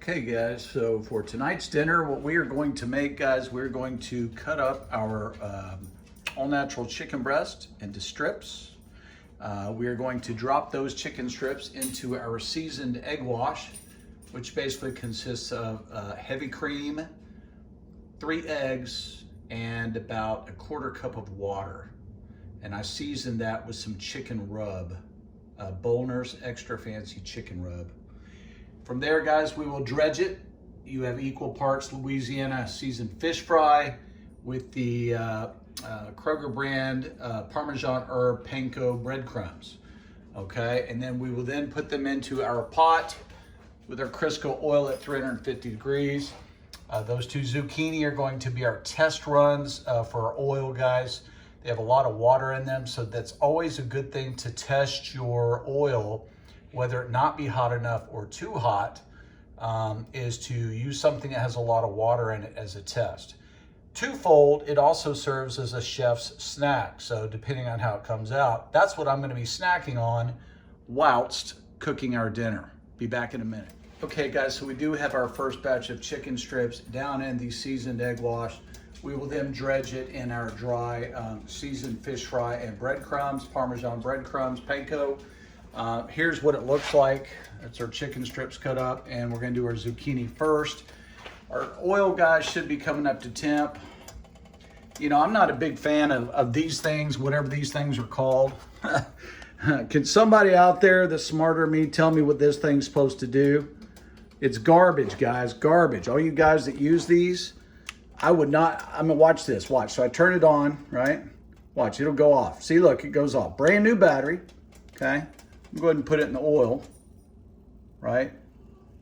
Okay guys, so for tonight's dinner, what we are going to make, guys, we're going to cut up our all-natural chicken breast into strips. We are going to drop those chicken strips into our seasoned egg wash, which basically consists of heavy cream, 3 eggs, and about a 1/4 cup of water. And I seasoned that with some chicken rub, Bollner's Extra Fancy Chicken Rub. From there, guys, we will dredge it. You have equal parts Louisiana seasoned fish fry with the Kroger brand Parmesan herb panko breadcrumbs. Okay, and then we will then put them into our pot with our Crisco oil at 350 degrees. Those 2 zucchini are going to be our test runs for our oil, guys. They have a lot of water in them, so that's always a good thing to test your oil, whether it not be hot enough or too hot, is to use something that has a lot of water in it as a test. Twofold, it also serves as a chef's snack. So depending on how it comes out, that's what I'm gonna be snacking on whilst cooking our dinner. Be back in a minute. Okay guys, so we do have our first batch of chicken strips down in the seasoned egg wash. We will then dredge it in our dry seasoned fish fry and breadcrumbs, Parmesan breadcrumbs, panko. Here's what it looks like. That's our chicken strips cut up, and we're gonna do our zucchini first. Our oil, guys, should be coming up to temp. You know, I'm not a big fan of these things, whatever these things are called. Can somebody out there that's smarter than me tell me what this thing's supposed to do? It's garbage, guys, garbage. All you guys that use these, I would not. I'm gonna watch this, watch. So I turn it on, right? Watch, it'll go off. See, look, it goes off. Brand new battery, okay? Go ahead and put it in the oil, right?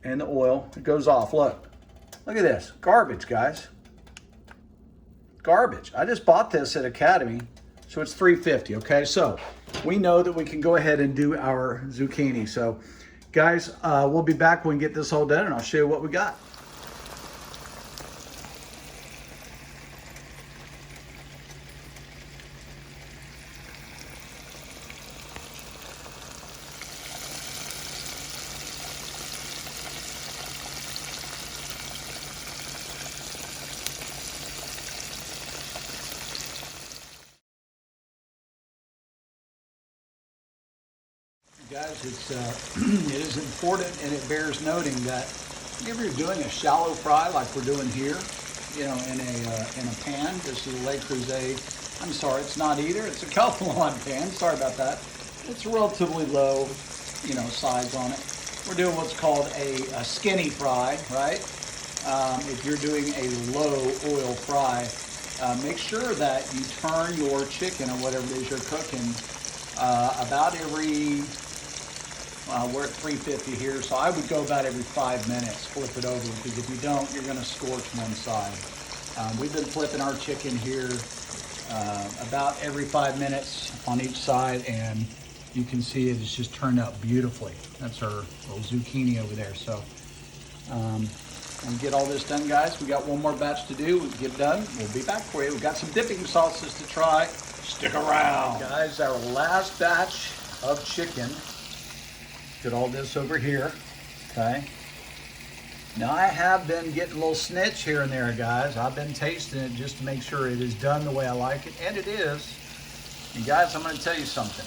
In the oil, it goes off. Look at this, garbage, guys. Garbage. I just bought this at Academy, so it's $3.50. Okay, so we know that we can go ahead and do our zucchini. So, guys, we'll be back when we get this all done, and I'll show you what we got. Guys, it is important, and it bears noting that if you're doing a shallow fry like we're doing here, you know, in a pan, this is a Le Creuset. I'm sorry, it's not either. It's a Calphalon pan. Sorry about that. It's a relatively low, you know, size on it. We're doing what's called a skinny fry, right? If you're doing a low oil fry, make sure that you turn your chicken or whatever it is you're cooking about every. We're at 350 here, so I would go about every 5 minutes, flip it over, because if you don't, you're gonna scorch one side. We've been flipping our chicken here about every 5 minutes on each side, and you can see it's just turned out beautifully. That's our little zucchini over there. So, when we get all this done, guys, we got one more batch to do. We get done, we'll be back for you. We've got some dipping sauces to try. Stick around. Guys, our last batch of chicken. Get all this over here, okay? Now I have been getting a little snitch here and there, guys. I've been tasting it just to make sure it is done the way I like it, and it is. And guys, I'm gonna tell you something.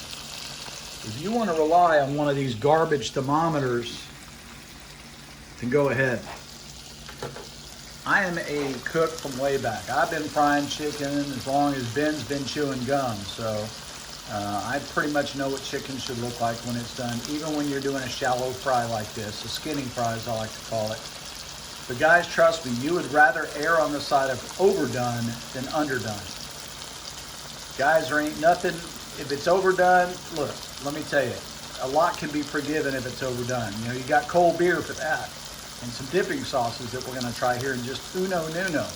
If you wanna rely on one of these garbage thermometers, then go ahead. I am a cook from way back. I've been frying chicken as long as Ben's been chewing gum, so I pretty much know what chicken should look like when it's done, even when you're doing a shallow fry like this, a skinny fry as I like to call it. But guys, trust me, you would rather err on the side of overdone than underdone. Guys, there ain't nothing, if it's overdone, look, let me tell you, a lot can be forgiven if it's overdone. You know, you got cold beer for that, and some dipping sauces that we're gonna try here in just uno nuno.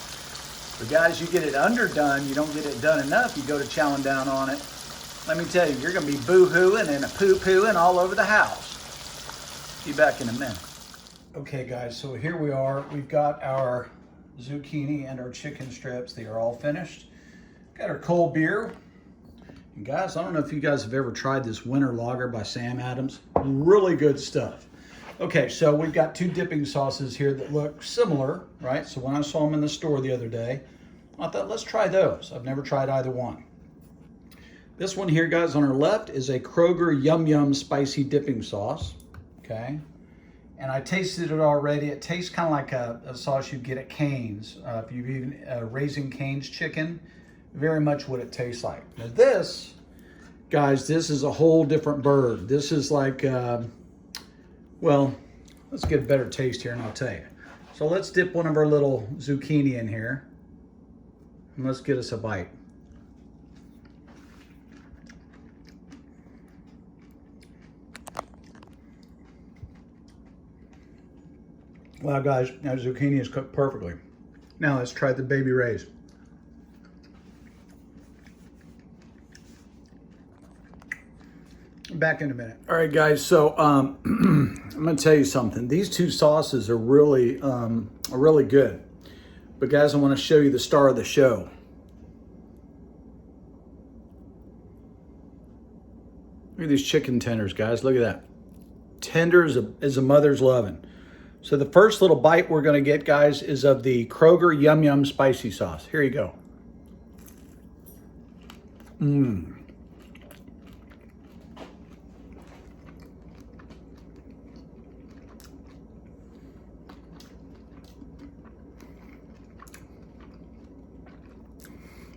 But guys, you get it underdone, you don't get it done enough, you go to chowing down on it. Let me tell you, you're gonna be boo-hooing and a poo-pooing all over the house. Be back in a minute. Okay guys, so here we are. We've got our zucchini and our chicken strips. They are all finished. Got our cold beer. And guys, I don't know if you guys have ever tried this Winter Lager by Sam Adams. Really good stuff. Okay, so we've got two dipping sauces here that look similar, right? So when I saw them in the store the other day, I thought, let's try those. I've never tried either one. This one here, guys, on our left is a Kroger Yum Yum spicy dipping sauce, okay? And I tasted it already. It tastes kind of like a sauce you'd get at Cane's. If you've even Raising Cane's chicken, very much what it tastes like. Now this, guys, this is a whole different bird. This is like, well, let's get a better taste here and I'll tell you. So let's dip one of our little zucchini in here and let's get us a bite. Wow, guys, that zucchini is cooked perfectly. Now let's try the Baby Ray's. Back in a minute. All right, guys, so I'm gonna tell you something. These two sauces are really good. But guys, I wanna show you the star of the show. Look at these chicken tenders, guys, look at that. Tender as a mother's loving. So the first little bite we're gonna get, guys, is of the Kroger Yum Yum spicy sauce. Here you go.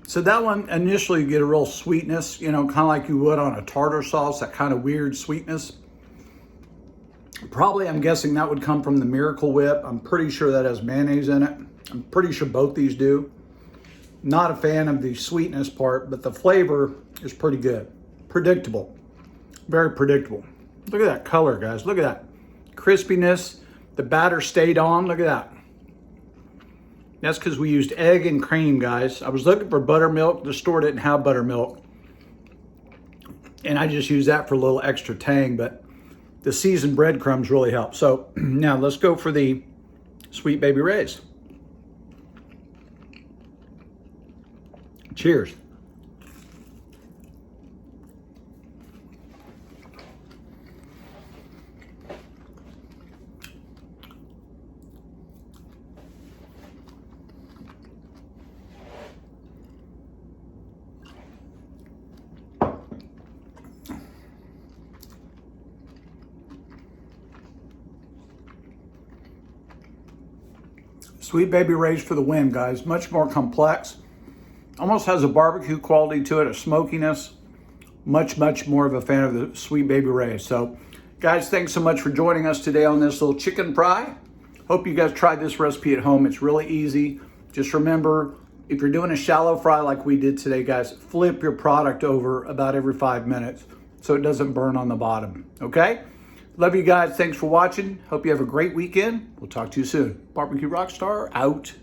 So that one, initially you get a real sweetness, you know, kind of like you would on a tartar sauce, that kind of weird sweetness. Probably, I'm guessing that would come from the Miracle Whip. I'm pretty sure that has mayonnaise in it. I'm pretty sure both these do. Not a fan of the sweetness part, but the flavor is pretty good. Predictable, very predictable. Look at that color, guys, look at that. Crispiness, the batter stayed on, look at that. That's because we used egg and cream, guys. I was looking for buttermilk. The store didn't have buttermilk. And I just used that for a little extra tang, but the seasoned breadcrumbs really help. So now let's go for the Sweet Baby Ray's. Cheers. Sweet Baby Ray's for the win, guys. Much more complex. Almost has a barbecue quality to it, a smokiness. Much more of a fan of the Sweet Baby Ray's. So, guys, thanks so much for joining us today on this little chicken fry. Hope you guys tried this recipe at home. It's really easy. Just remember, if you're doing a shallow fry like we did today, guys, flip your product over about every 5 minutes so it doesn't burn on the bottom, okay? Love you guys. Thanks for watching. Hope you have a great weekend. We'll talk to you soon. Barbecue Rockstar out.